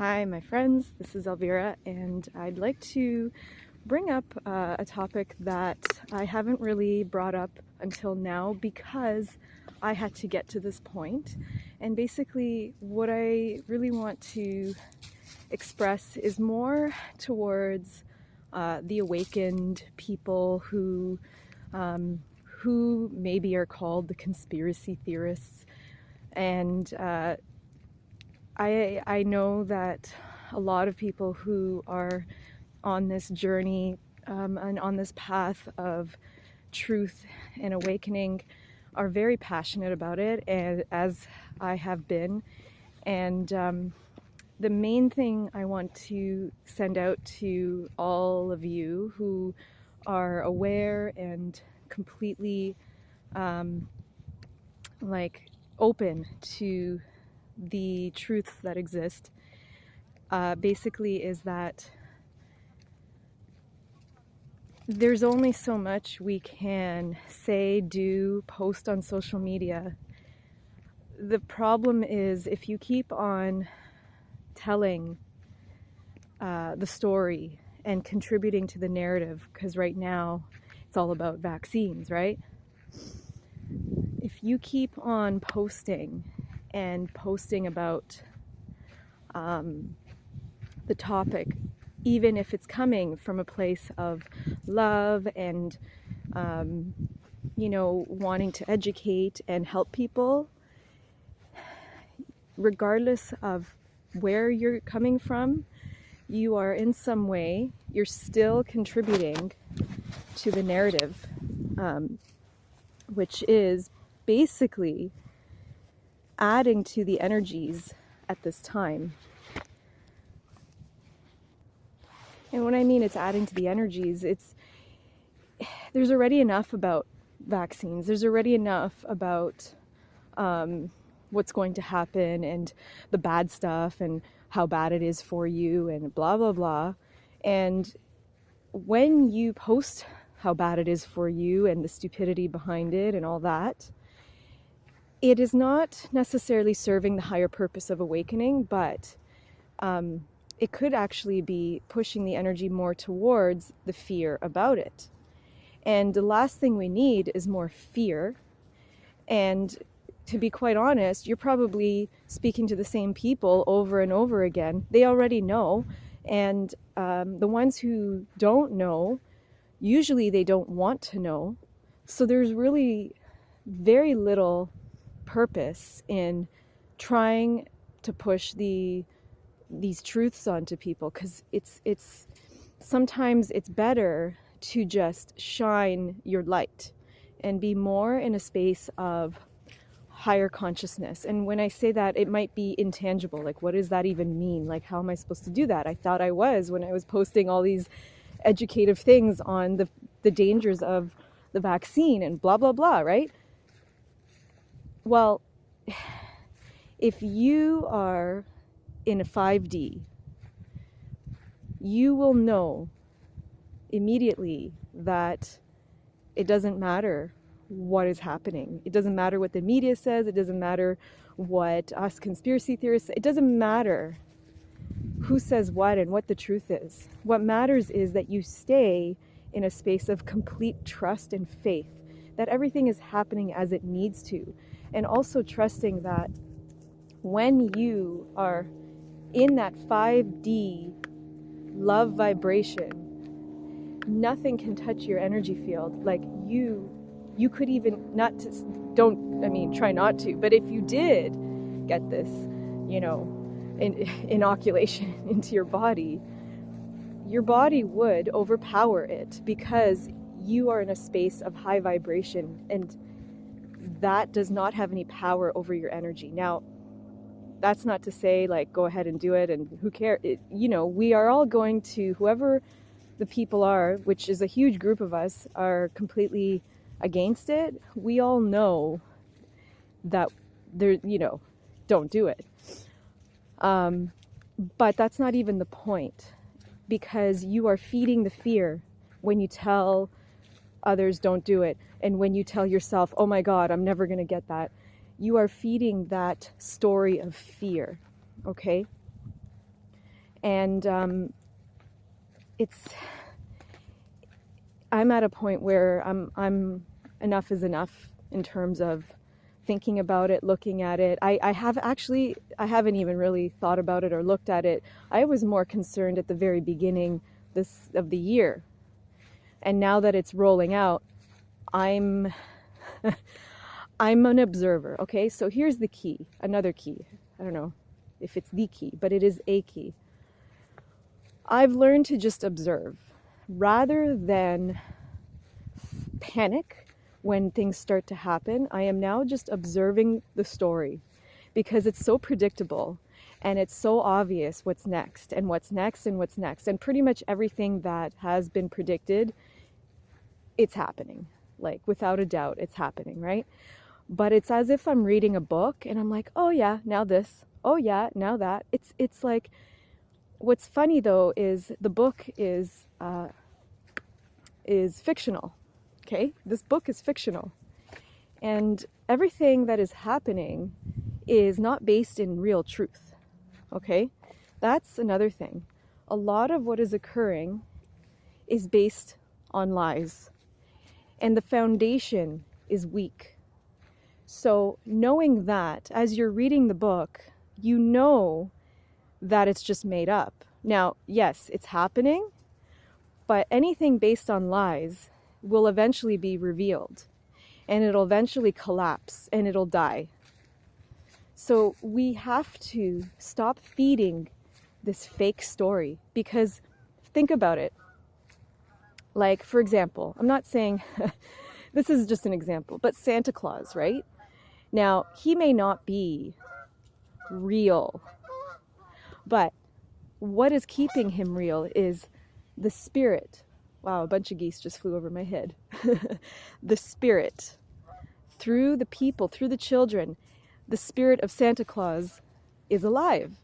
Hi, my friends. This is Elvira, and I'd like to bring up a topic that I haven't really brought up until now because I had to get to this point. And basically, what I really want to express is more towards the awakened people who maybe are called the conspiracy theorists. And I know that a lot of people who are on this journey and on this path of truth and awakening are very passionate about it, and as I have been. And the main thing I want to send out to all of you who are aware and completely open to the truths that exist, basically is that there's only so much we can say, do, post on social media. The problem is if you keep on telling the story and contributing to the narrative, because right now it's all about vaccines, right? If you keep on posting and posting about the topic, even if it's coming from a place of love and wanting to educate and help people, regardless of where you're coming from, you are in some way, you're still contributing to the narrative, which is basically adding to the energies at this time. And when I mean it's adding to the energies, there's already enough about vaccines. There's already enough about what's going to happen and the bad stuff and how bad it is for you and blah, blah, blah. And when you post how bad it is for you and the stupidity behind it and all that, it is not necessarily serving the higher purpose of awakening, but it could actually be pushing the energy more towards the fear about it. And the last thing we need is more fear. And to be quite honest, you're probably speaking to the same people over and over again. They already know. And the ones who don't know, usually they don't want to know. So there's really very little purpose in trying to push these truths onto people, because it's sometimes it's better to just shine your light and be more in a space of higher consciousness. And when I say that, it might be intangible. Like, what does that even mean? Like, how am I supposed to do that? I thought I was when I was posting all these educative things on the dangers of the vaccine and blah, blah, blah, right? Well, if you are in a 5D, you will know immediately that it doesn't matter what is happening. It doesn't matter what the media says. It doesn't matter what us conspiracy theorists say. It doesn't matter who says what and what the truth is. What matters is that you stay in a space of complete trust and faith that everything is happening as it needs to. And also trusting that when you are in that 5D love vibration, nothing can touch your energy field. Like you could even try not to, but if you did get this, inoculation into your body would overpower it, because you are in a space of high vibration, and that does not have any power over your energy. Now, that's not to say like go ahead and do it and who cares. We are all going to, whoever the people are, which is a huge group of us, are completely against it. We all know that don't do it. But that's not even the point, because you are feeding the fear when you tell others don't do it, and when you tell yourself, oh my God, I'm never going to get that. You are feeding that story of fear, okay? And I'm at a point where I'm enough is enough in terms of thinking about it, looking at it. I haven't even really thought about it or looked at it. I was more concerned at the very beginning of the year. And now that it's rolling out, I'm an observer, okay? So here's the key, another key. I don't know if it's the key, but it is a key. I've learned to just observe rather than panic when things start to happen. I am now just observing the story because it's so predictable and it's so obvious what's next and what's next and what's next. And pretty much everything that has been predicted, it's happening. Like, without a doubt, it's happening, right? But it's as if I'm reading a book and I'm like, oh yeah, now this. Oh yeah, now that. It's like, what's funny though is the book is fictional. Okay? This book is fictional. And everything that is happening is not based in real truth. Okay? That's another thing. A lot of what is occurring is based on lies. And the foundation is weak. So knowing that, as you're reading the book, you know that it's just made up. Now, yes, it's happening, but anything based on lies will eventually be revealed, and it'll eventually collapse, and it'll die. So we have to stop feeding this fake story, because think about it. Like, for example, I'm not saying, this is just an example, but Santa Claus, right? Now, he may not be real, but what is keeping him real is the spirit. Wow, a bunch of geese just flew over my head. The spirit, through the people, through the children, the spirit of Santa Claus is alive.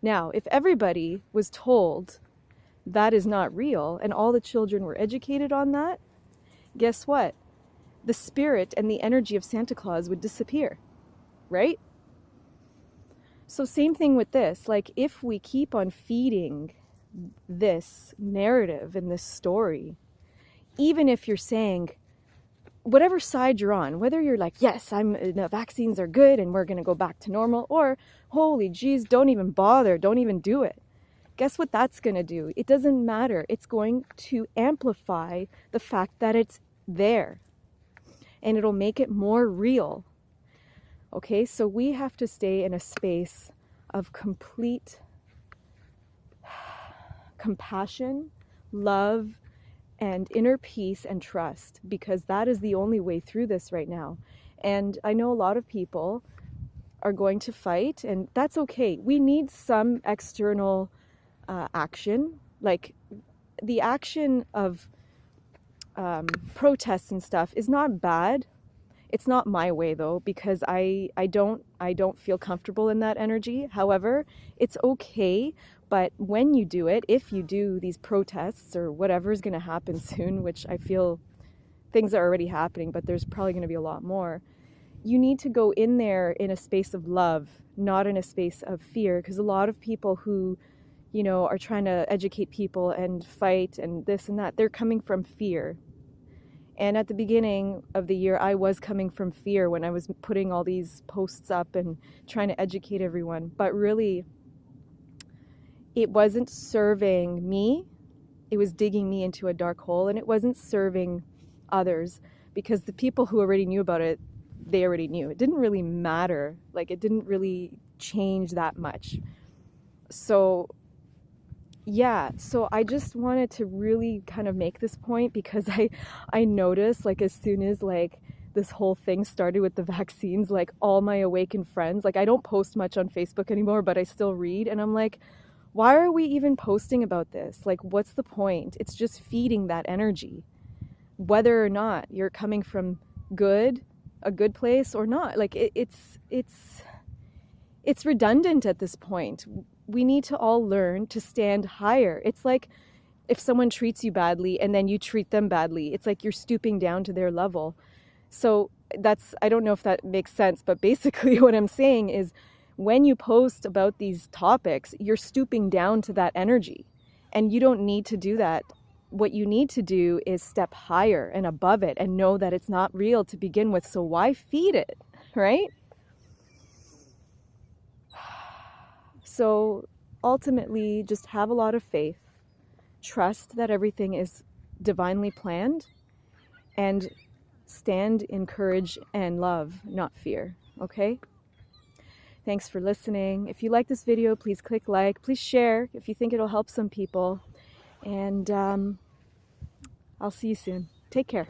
Now, if everybody was told that is not real and all the children were educated on that, guess what? The spirit and the energy of Santa Claus would disappear, right? So same thing with this. Like, if we keep on feeding this narrative and this story, even if you're saying, whatever side you're on, whether you're like, yes, the vaccines are good and we're going to go back to normal, or holy geez, don't even bother, don't even do it. Guess what that's going to do? It doesn't matter. It's going to amplify the fact that it's there. And it'll make it more real. Okay, so we have to stay in a space of complete compassion, love, and inner peace and trust, because that is the only way through this right now. And I know a lot of people are going to fight, and that's okay. We need some external action, like the action of protests and stuff is not bad. It's not my way though, because I don't feel comfortable in that energy. However, it's okay. But when you do it, if you do these protests or whatever is going to happen soon, which I feel things are already happening, but there's probably going to be a lot more, you need to go in there in a space of love, not in a space of fear. Because a lot of people who, you know, are trying to educate people and fight and this and that, they're coming from fear. And at the beginning of the year, I was coming from fear when I was putting all these posts up and trying to educate everyone. But really, it wasn't serving me. It was digging me into a dark hole, and it wasn't serving others, because the people who already knew about it, they already knew. It didn't really matter. Like, it didn't really change that much. So yeah, so I just wanted to really kind of make this point, because I noticed, like, as soon as like this whole thing started with the vaccines, like all my awakened friends, like I don't post much on Facebook anymore, but I still read, and I'm like, why are we even posting about this? Like, what's the point? It's just feeding that energy, whether or not you're coming from a good place or not. Like, it's redundant at this point. We need to all learn to stand higher. It's like if someone treats you badly and then you treat them badly, it's like you're stooping down to their level. So I don't know if that makes sense, but basically what I'm saying is, when you post about these topics, you're stooping down to that energy. And you don't need to do that. What you need to do is step higher and above it and know that it's not real to begin with. So why feed it, right? So ultimately, just have a lot of faith. Trust that everything is divinely planned, and stand in courage and love, not fear. Okay? Thanks for listening. If you like this video, please click like. Please share if you think it'll help some people. And I'll see you soon. Take care.